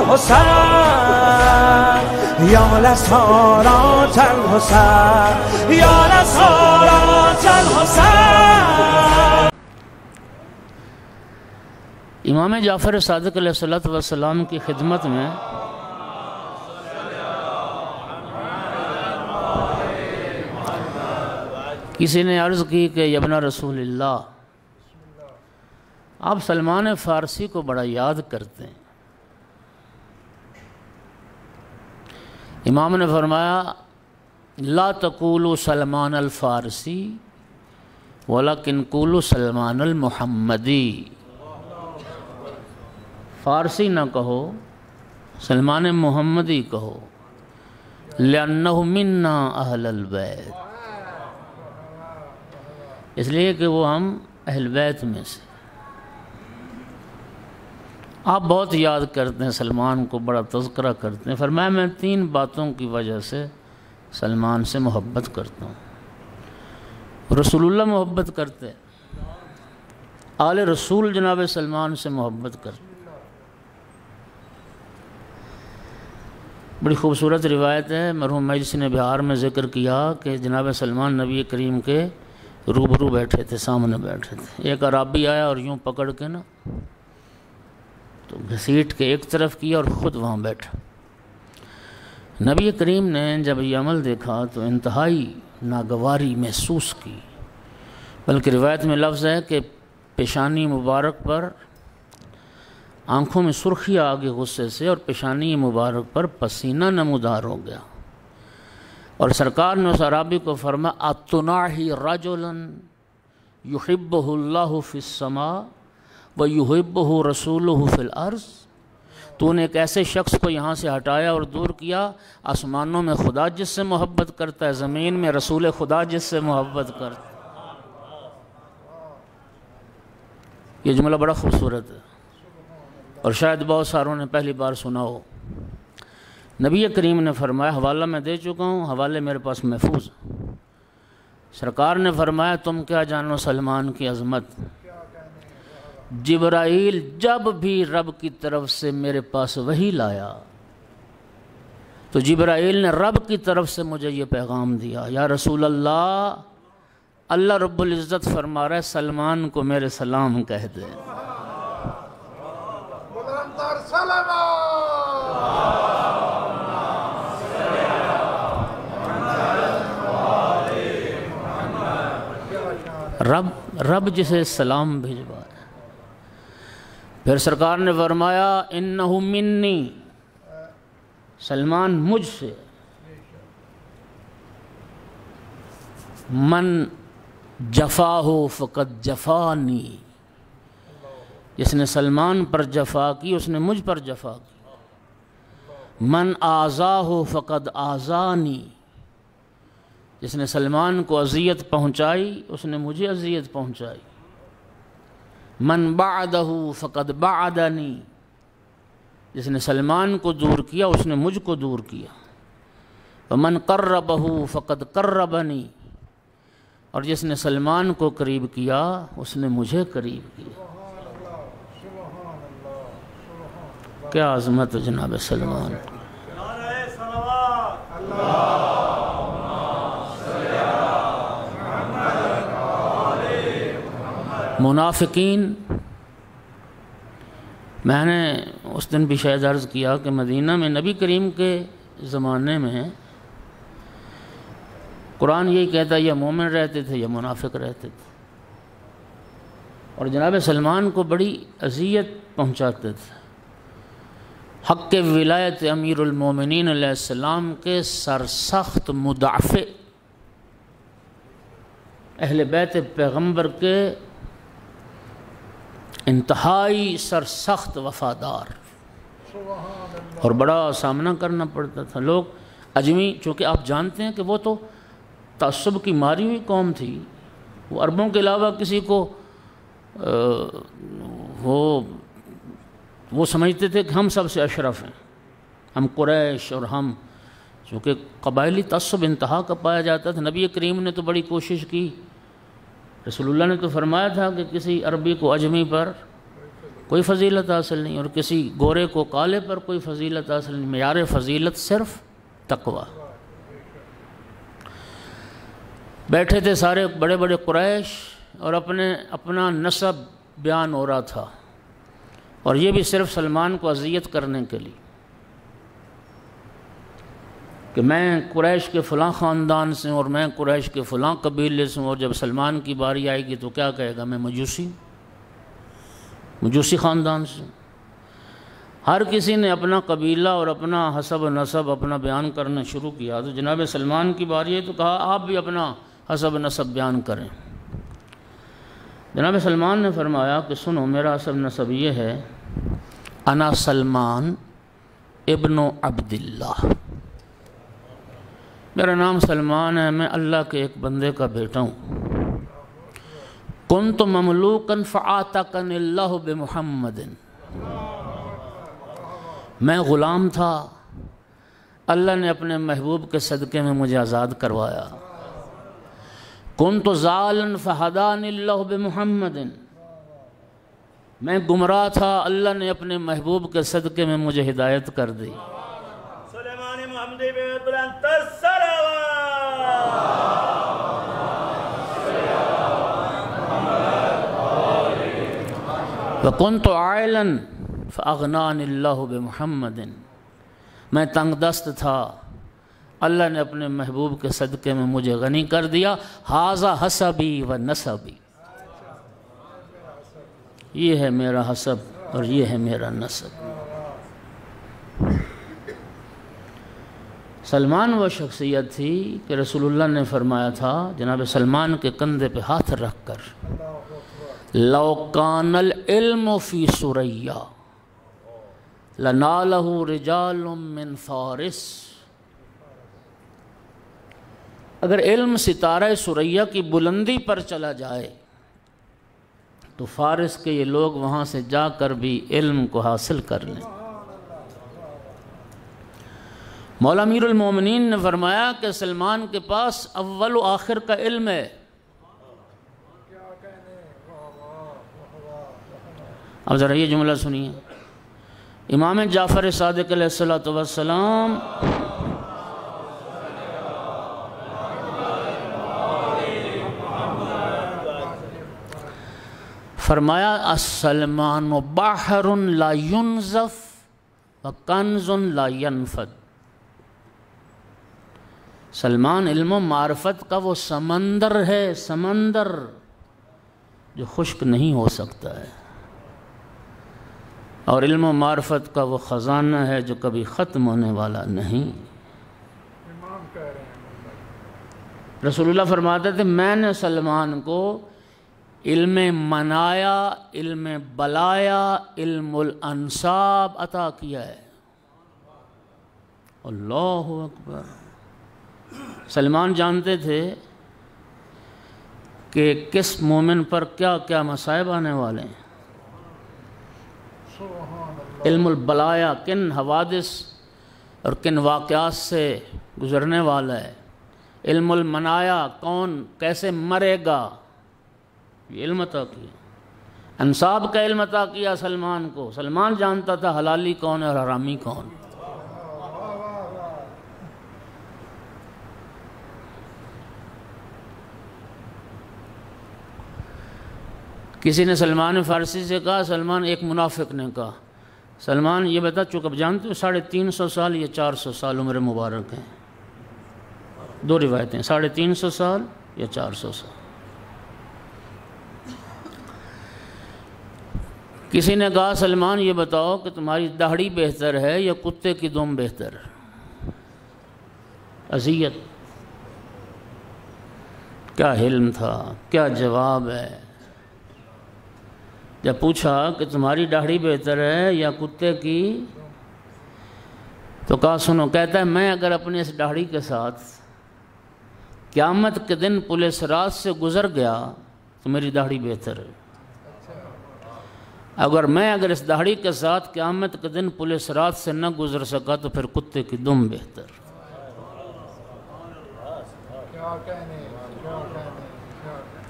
الحسین یا نصارات الحسین یا نصارات الحسین. امام جعفر صادق علیہ السلام کی خدمت میں کسی نے عرض کی کہ ابن رسول اللہ، آپ سلمان فارسی کو بڑا یاد کرتے ہیں. امام نے فرمایا لا تقولوا سلمان الفارسی ولکن قولوا سلمان المحمدی. فارسی نہ کہو، سلمان محمدی کہو، لأنہ منا اہل البیت، اس لیے کہ وہ ہم اہل بیت میں سے. آپ بہت یاد کرتے ہیں سلمان کو، بڑا تذکرہ کرتے ہیں. فرمایا میں 3 باتوں کی وجہ سے سلمان سے محبت کرتا ہوں. رسول اللہ محبت کرتے، آل رسول جناب سلمان سے محبت کرتے. بڑی خوبصورت روایت ہے، مرحوم مجلس نے بہار میں ذکر کیا کہ جناب سلمان نبی کریم کے روبرو بیٹھے تھے، سامنے بیٹھے تھے. ایک عرابی آیا اور یوں پکڑ کے نا تو گھسیٹ کے ایک طرف کیا اور خود وہاں بیٹھا. نبی کریم نے جب یہ عمل دیکھا تو انتہائی ناگواری محسوس کی، بلکہ روایت میں لفظ ہے کہ پیشانی مبارک پر آنکھوں میں سرخی آ گئی غصے سے، اور پیشانی مبارک پر پسینہ نمودار ہو گیا. اور سرکار نے اس عرابی کو فرمایا اتناہی رجلا یحبہ اللہ فی السماء ویحبہ رسولہ فی الارض. تو نے ایک ایسے شخص کو یہاں سے ہٹایا اور دور کیا، آسمانوں میں خدا جس سے محبت کرتا ہے، زمین میں رسول خدا جس سے محبت کرتا ہے. یہ جملہ بڑا خوبصورت ہے اور شاید بہت ساروں نے پہلی بار سنا ہو. نبی کریم نے فرمایا، حوالہ میں دے چکا ہوں، حوالے میرے پاس محفوظ. سرکار نے فرمایا تم کیا جانو سلمان کی عظمت. جبرائیل جب بھی رب کی طرف سے میرے پاس وحی لایا تو جبرائیل نے رب کی طرف سے مجھے یہ پیغام دیا، یا رسول اللہ، اللہ رب العزت فرما رہا ہے سلمان کو میرے سلام کہہ دے. رب جسے سلام بھیجوا. پھر سرکار نے فرمایا انہ منی، سلمان مجھ سے. من جفاہ فقد جفانی، جس نے سلمان پر جفا کی اس نے مجھ پر جفا کی. من آذاہ فقد آذانی، جس نے سلمان کو اذیت پہنچائی اس نے مجھے اذیت پہنچائی. من بعدہ فقد بعدنی، جس نے سلمان کو دور کیا اس نے مجھ کو دور کیا. ومن قربہ فقد قربنی، اور جس نے سلمان کو قریب کیا اس نے مجھے قریب کیا. کیا عظمت ہے جناب سلمان. منافقین، میں نے اس دن بھی شاید عرض کیا کہ مدینہ میں نبی کریم کے زمانے میں قرآن یہی کہتا ہے یا مومن رہتے تھے یا منافق رہتے تھے، اور جناب سلمان کو بڑی اذیت پہنچاتے تھے. حق ولایت امیر المومنین علیہ السلام کے سرسخت مدافع، اہل بیت پیغمبر کے انتہائی سرسخت وفادار، اور بڑا سامنا کرنا پڑتا تھا. لوگ اجمی، چونکہ آپ جانتے ہیں کہ وہ تو تعصب کی ماری ہوئی قوم تھی، وہ عربوں کے علاوہ کسی کو وہ سمجھتے تھے کہ ہم سب سے اشرف ہیں، ہم قریش، اور ہم چونکہ قبائلی تعصب انتہا کا پایا جاتا تھا. نبی کریم نے تو بڑی کوشش کی، رسول اللہ نے تو فرمایا تھا کہ کسی عربی کو اجمی پر کوئی فضیلت حاصل نہیں، اور کسی گورے کو کالے پر کوئی فضیلت حاصل نہیں۔ معیار فضیلت صرف تقوی۔ بیٹھے تھے سارے بڑے بڑے قریش اور اپنا نسب بیان ہو رہا تھا، اور یہ بھی صرف سلمان کو اذیت کرنے کے لیے کہ میں قریش کے فلاں خاندان سے ہوں اور میں قریش کے فلاں قبیلے سے ہوں، اور جب سلمان کی باری آئے گی تو کیا کہے گا؟ میں مجوسی خاندان سے ہوں۔ ہر کسی نے اپنا قبیلہ اور اپنا حسب و نسب اپنا بیان کرنا شروع کیا، تو جناب سلمان کی باری ہے تو کہا آپ بھی اپنا حسب و نسب بیان کریں۔ جناب سلمان نے فرمایا کہ سنو، میرا حسب نسب یہ ہے، انا سلمان ابن عبداللہ، میرا نام سلمان ہے، میں اللہ کے ایک بندے کا بیٹا ہوں۔ کنت مملوکا فعاتقنی اللہ بمحمد، میں غلام تھا، اللہ نے اپنے محبوب کے صدقے میں مجھے آزاد کروایا۔ کنت ضالا فہدانی اللہ بمحمد، میں گمراہ تھا، اللہ نے اپنے محبوب کے صدقے میں مجھے ہدایت کر دی۔ سلیمان محمدی بلند الصلوات۔ وکنت عائلا فاغنانی اللہ بمحمد، میں تنگ دست تھا، اللہ نے اپنے محبوب کے صدقے میں مجھے غنی کر دیا۔ ھذا حسبی و نسبی، یہ ہے میرا حسب اور یہ ہے میرا نسب۔ سلمان وہ شخصیت تھی کہ رسول اللہ نے فرمایا تھا جناب سلمان کے کندھے پہ ہاتھ رکھ کر، لو کان العلم فی سریا لنالہ رجال من فارس، اگر علم ستارہ سریا کی بلندی پر چلا جائے تو فارس کے یہ لوگ وہاں سے جا کر بھی علم کو حاصل کر لیں۔ مولا امیر المومنین نے فرمایا کہ سلمان کے پاس اول و آخر کا علم ہے۔ اب ذرا یہ جملہ سنیے، امام جعفر صادق علیہ السلام فرمایا السلمان بحر لا ينزف وکنز لا ينفد، سلمان علم و معرفت کا وہ سمندر ہے، سمندر جو خشک نہیں ہو سکتا ہے، اور علم و معرفت کا وہ خزانہ ہے جو کبھی ختم ہونے والا نہیں۔ رسول اللہ فرماتے تھے میں نے سلمان کو علم منایا، علم بلایا، علم الانساب عطا کیا ہے۔ اللہ اکبر۔ سلمان جانتے تھے کہ کس مومن پر کیا کیا مصائب آنے والے ہیں۔ علم البلایا کن حوادث اور کن واقعات سے گزرنے والا ہے، علم المنایا کون کیسے مرے گا، یہ علم عطا کیا۔ انصاب کا علم عطا کیا سلمان کو، سلمان جانتا تھا حلالی کون ہے اور حرامی کون۔ کسی نے سلمان فارسی سے کہا، سلمان ایک منافق نے کہا، سلمان یہ بتا چونکہ اب جانتے ہو 350 سال یا 400 سال عمر مبارک ہیں، دو روایتیں 350 سال یا 400 سال۔ کسی نے کہا سلمان یہ بتاؤ کہ تمہاری داڑھی بہتر ہے یا کتے کی دم بہتر؟ اذیت، کیا علم تھا، کیا جواب ہے۔ جب پوچھا کہ تمہاری داڑھی بہتر ہے یا کتے کی، تو کہا سنو، کہتا ہے میں اگر اپنے اس داڑھی کے ساتھ قیامت کے دن پل صراط سے گزر گیا تو میری داڑھی بہتر ہے، اگر اس داڑھی کے ساتھ قیامت کے دن پل صراط سے نہ گزر سکا تو پھر کتے کی دم بہتر۔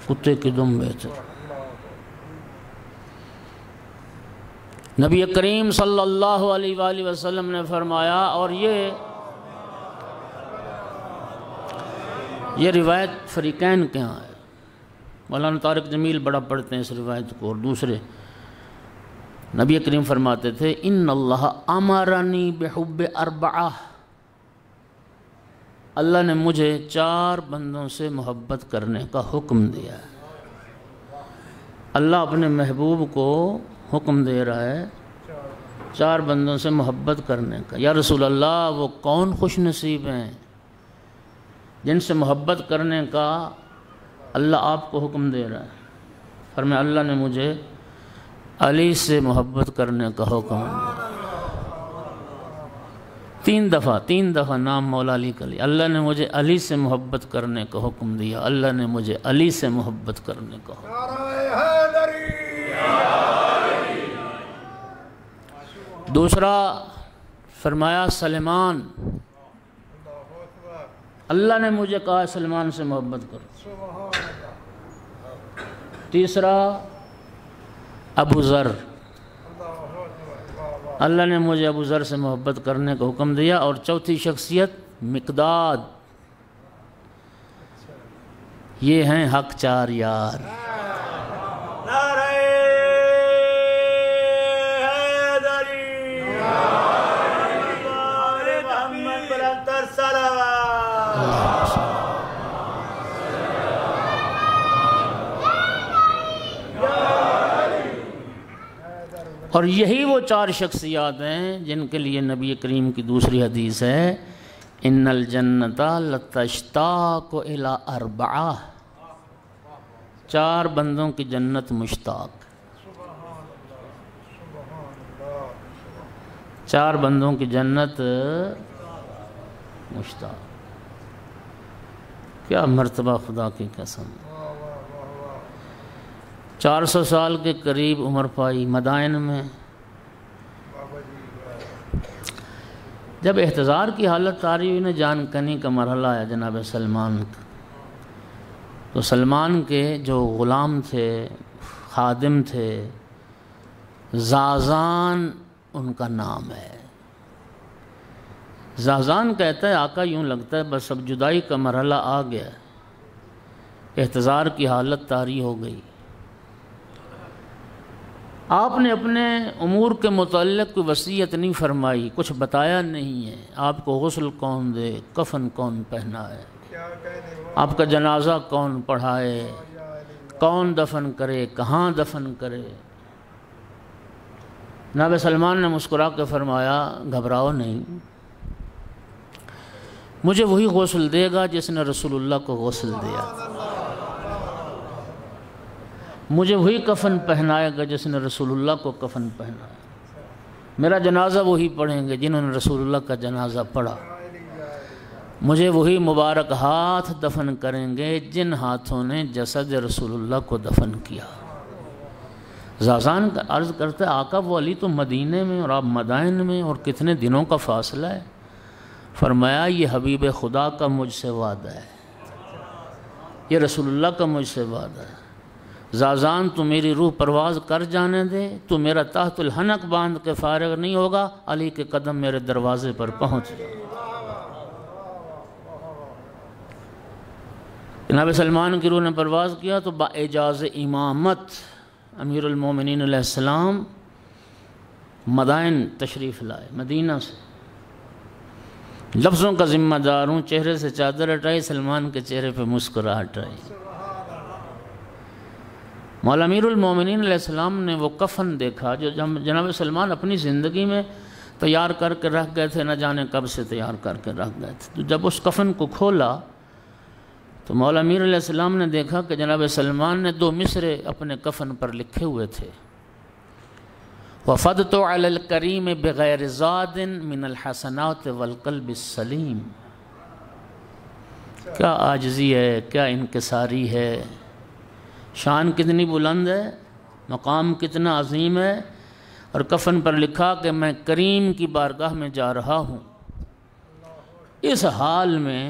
کتے کی دم بہتر۔ نبی کریم صلی اللہ علیہ وآلہ وسلم نے فرمایا، اور یہ روایت فریقین کے ہاں ہے، مولانا طارق جمیل بڑا پڑھتے ہیں اس روایت کو، اور دوسرے نبی کریم فرماتے تھے ان اللہ امرنی بحب اربعہ، اللہ نے مجھے 4 بندوں سے محبت کرنے کا حکم دیا ہے۔ اللہ اپنے محبوب کو حکم دے رہا ہے 4 بندوں سے محبت کرنے کا۔ یا رسول اللہ وہ کون خوش نصیب ہیں جن سے محبت کرنے کا اللہ آپ کو حکم دے رہا ہے؟ فرمایا اللہ نے مجھے علی سے محبت کرنے کا حکم دیا۔ 3 دفعہ نام مولا علی کا لیا، اللہ نے مجھے علی سے محبت کرنے کا حکم دیا، اللہ نے مجھے علی سے محبت کرنے کا حکم دیا۔ دوسرا فرمایا سلمان، اللہ نے مجھے کہا سلمان سے محبت کرو۔ تیسرا ابو ذر، اللہ نے مجھے ابو ذر سے محبت کرنے کا حکم دیا۔ اور چوتھی شخصیت مقداد، یہ ہیں حق 4 یار۔ نعرہ حیدری، محمد بلندر صلوات۔ اور یہی وہ 4 شخصیات ہیں جن کے لیے نبی کریم کی دوسری حدیث ہے ان الجنت لتشتاق الی 4، 4 بندوں کی جنت مشتاق، 4 بندوں کی جنت مشتاق۔ کیا مرتبہ خدا کی قسم! 400 سال کے قریب عمر پائی مدائن میں، جب احتضار کی حالت طاری ہوئی نا، جان کنی کا مرحلہ آیا جناب سلمان کا، تو سلمان کے جو غلام تھے، خادم تھے، زازان ان کا نام ہے۔ زازان کہتا ہے آقا یوں لگتا ہے بس اب جدائی کا مرحلہ آ گیا، احتضار کی حالت طاری ہو گئی۔ آپ نے اپنے امور کے متعلق کوئی وصیت نہیں فرمائی، کچھ بتایا نہیں ہے، آپ کو غسل کون دے، کفن کون پہنائے، آپ کا جنازہ کون پڑھائے، کون دفن کرے، کہاں دفن کرے۔ جناب سلمان نے مسکرا کے فرمایا گھبراؤ نہیں، مجھے وہی غسل دے گا جس نے رسول اللہ کو غسل دیا، مجھے وہی کفن پہنائے گا جس نے رسول اللہ کو کفن پہنایا، میرا جنازہ وہی پڑھیں گے جنہوں نے رسول اللہ کا جنازہ پڑھا، مجھے وہی مبارک ہاتھ دفن کریں گے جن ہاتھوں نے جسد رسول اللہ کو دفن کیا۔ زازان کا عرض کرتا ہے آقا وہ علی تو مدینے میں اور آپ مدائن میں، اور کتنے دنوں کا فاصلہ ہے؟ فرمایا یہ حبیب خدا کا مجھ سے وعدہ ہے، یہ رسول اللہ کا مجھ سے وعدہ ہے۔ زازان تو میری روح پرواز کر جانے دے، تو میرا تحت الحنک باندھ کے فارغ نہیں ہوگا، علی کے قدم میرے دروازے پر پہنچ جائے۔ جناب سلمان کی روح نے پرواز کیا تو باعجاز امامت امیر المومنین علیہ السلام مدائن تشریف لائے، مدینہ سے۔ لفظوں کا ذمہ دار ہوں، چہرے سے چادر ہٹائی، سلمان کے چہرے پہ مسکراہٹ آئی۔ مولا امیر المومنین علیہ السلام نے وہ کفن دیکھا جو جناب سلمان اپنی زندگی میں تیار کر کے رکھ گئے تھے، نہ جانے کب سے تیار کر کے رکھ گئے تھے۔ تو جب اس کفن کو کھولا تو مولا امیر علیہ السلام نے دیکھا کہ جناب سلمان نے 2 مصرے اپنے کفن پر لکھے ہوئے تھے، وَفَدْتُ عَلَى الْكَرِيمِ بِغَيْرِ زَادٍ مِنَ الْحَسَنَاتِ وَالْقَلْبِ السَّلِيمِ۔ کیا عاجزی ہے، کیا انکساری ہے، شان کتنی بلند ہے، مقام کتنا عظیم ہے، اور کفن پر لکھا کہ میں کریم کی بارگاہ میں جا رہا ہوں، اس حال میں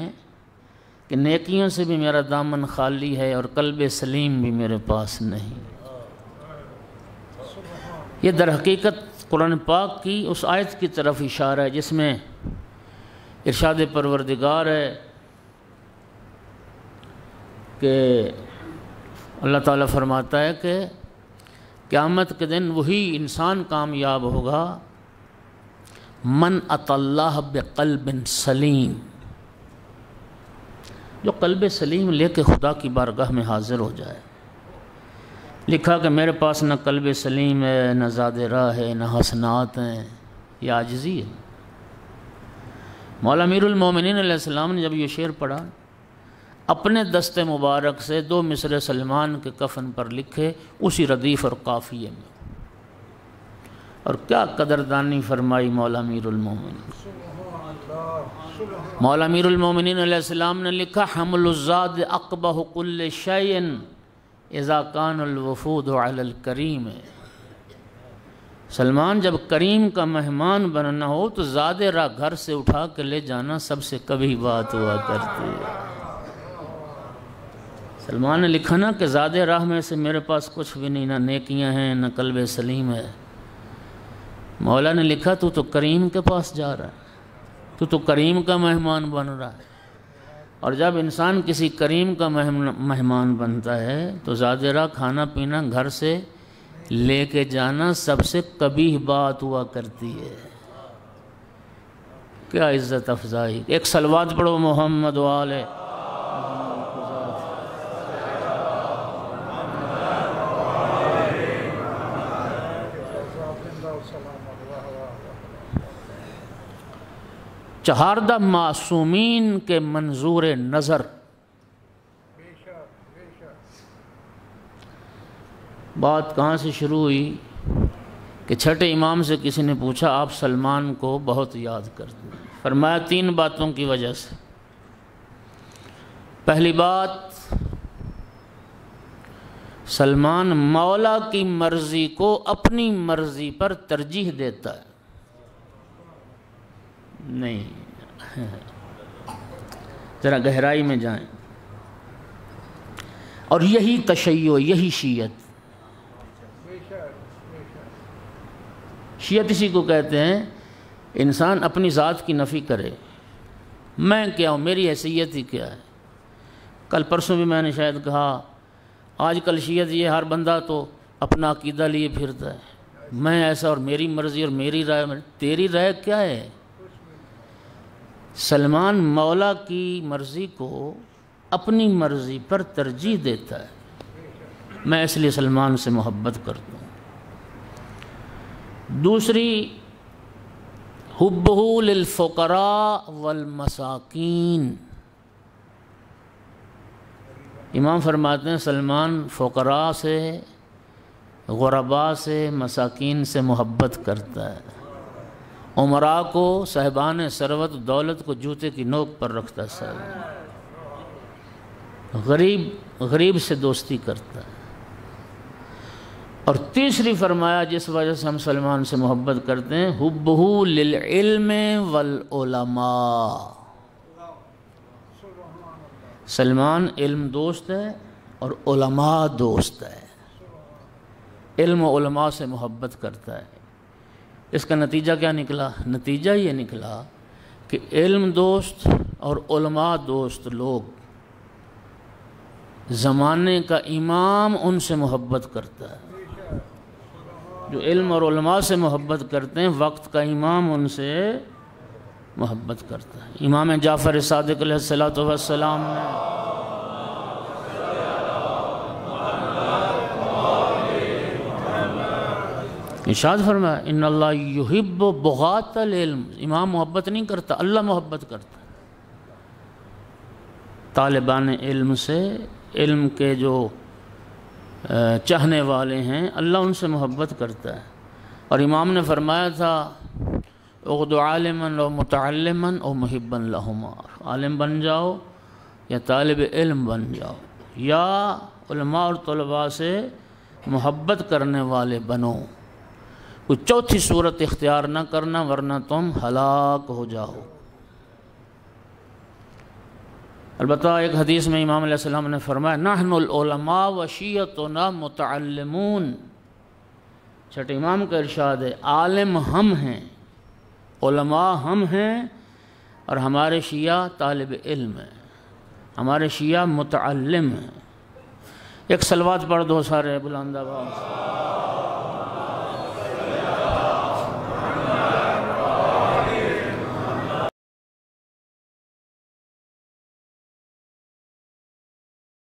کہ نیکیوں سے بھی میرا دامن خالی ہے اور قلب سلیم بھی میرے پاس نہیں۔ یہ در حقیقت قرآن پاک کی اس آیت کی طرف اشارہ ہے جس میں ارشاد پروردگار ہے کہ اللہ تعالیٰ فرماتا ہے کہ قیامت کے دن وہی انسان کامیاب ہوگا من اتی اللہ بقلب سلیم، جو قلب سلیم لے کے خدا کی بارگاہ میں حاضر ہو جائے۔ لکھا کہ میرے پاس نہ قلب سلیم ہے، نہ زاد راہ ہے، نہ حسنات ہیں، یہ عاجزی ہے۔ مولا امیر المومنین علیہ السلام نے جب یہ شعر پڑھا، اپنے دست مبارک سے 2 مصرع سلمان کے کفن پر لکھے، اسی ردیف اور قافیے میں، اور کیا قدردانی فرمائی مولا امیر المومنین۔ مولا امیر المومنین علیہ السلام نے لکھا حمل الزاد اقبح کل شیء اذا کان الوفود علی الکریم، سلمان جب کریم کا مہمان بننا ہو تو زاد راہ گھر سے اٹھا کے لے جانا سب سے کبھی بات ہوا کرتی ہے۔ سلمان نے لکھا نا کہ زاد راہ میں سے میرے پاس کچھ بھی نہیں، نہ نیکیاں ہیں نہ قلب سلیم ہے۔ مولا نے لکھا تو کریم کے پاس جا رہا ہے، تو کریم کا مہمان بن رہا ہے، اور جب انسان کسی کریم کا مہمان بنتا ہے تو زاد راہ کھانا پینا گھر سے لے کے جانا سب سے قبیح بات ہوا کرتی ہے۔ کیا عزت افزائی! ایک صلوات پڑھو محمد والے۔ چہاردہ معصومین کے منظور نظر، بات کہاں سے شروع ہوئی کہ چھٹے امام سے کسی نے پوچھا آپ سلمان کو بہت یاد کرتے ہیں، فرمایا 3 باتوں کی وجہ سے۔ پہلی بات، سلمان مولا کی مرضی کو اپنی مرضی پر ترجیح دیتا ہے، نہیں ذرا گہرائی میں جائیں، اور یہی تشیع، یہی شیعت۔ شیعت اسی کو کہتے ہیں انسان اپنی ذات کی نفی کرے، میں کیا ہوں، میری حیثیت ہی کیا ہے۔ کل پرسوں بھی میں نے شاید کہا آج کل شیعت یہ ہر بندہ تو اپنا عقیدہ لیے پھرتا ہے، میں ایسا اور میری مرضی اور میری رائے، تیری رائے کیا ہے؟ سلمان مولا کی مرضی کو اپنی مرضی پر ترجیح دیتا ہے، میں اس لیے سلمان سے محبت کرتا ہوں۔ دوسری، حبہ للفقراء والمساکین، امام فرماتے ہیں سلمان فقراء سے، غرباء سے، مساکین سے محبت کرتا ہے، عمراء کو، صاحبان ثروت دولت کو جوتے کی نوک پر رکھتا ہے، غریب سے دوستی کرتا ہے۔ اور تیسری فرمایا جس وجہ سے ہم سلمان سے محبت کرتے ہیں، حبہ للعلم والعلماء، سلمان علم دوست ہے اور علماء دوست ہے، علم و علماء سے محبت کرتا ہے۔ اس کا نتیجہ کیا نکلا؟ نتیجہ یہ نکلا کہ علم دوست اور علماء دوست لوگ، زمانے کا امام ان سے محبت کرتا ہے، جو علم اور علماء سے محبت کرتے ہیں وقت کا امام ان سے محبت کرتا ہے۔ امام جعفر صادق علیہ السلام نے ارشاد فرمایا ان اللہ یحب بغاة العلم، امام محبت نہیں کرتا، اللہ محبت کرتا ہے۔ طالبان علم سے، علم کے جو چاہنے والے ہیں، اللہ ان سے محبت کرتا ہے۔ اور امام نے فرمایا تھا اغد عالما و متعلما او محبا لہما، عالم بن جاؤ یا طالب علم بن جاؤ، یا علماء اور طلباء سے محبت کرنے والے بنو، کوئی چوتھی صورت اختیار نہ کرنا ورنہ تم ہلاک ہو جاؤ۔ البتہ ایک حدیث میں امام علیہ السلام نے فرمایا نحن العلماء و شیعتنا متعلمون، چھٹے امام کا ارشاد ہے عالم ہم ہیں، علماء ہم ہیں، اور ہمارے شیعہ طالب علم ہیں، ہمارے شیعہ متعلم ہیں۔ ایک صلوات پڑھ دو سارے بلند آواز۔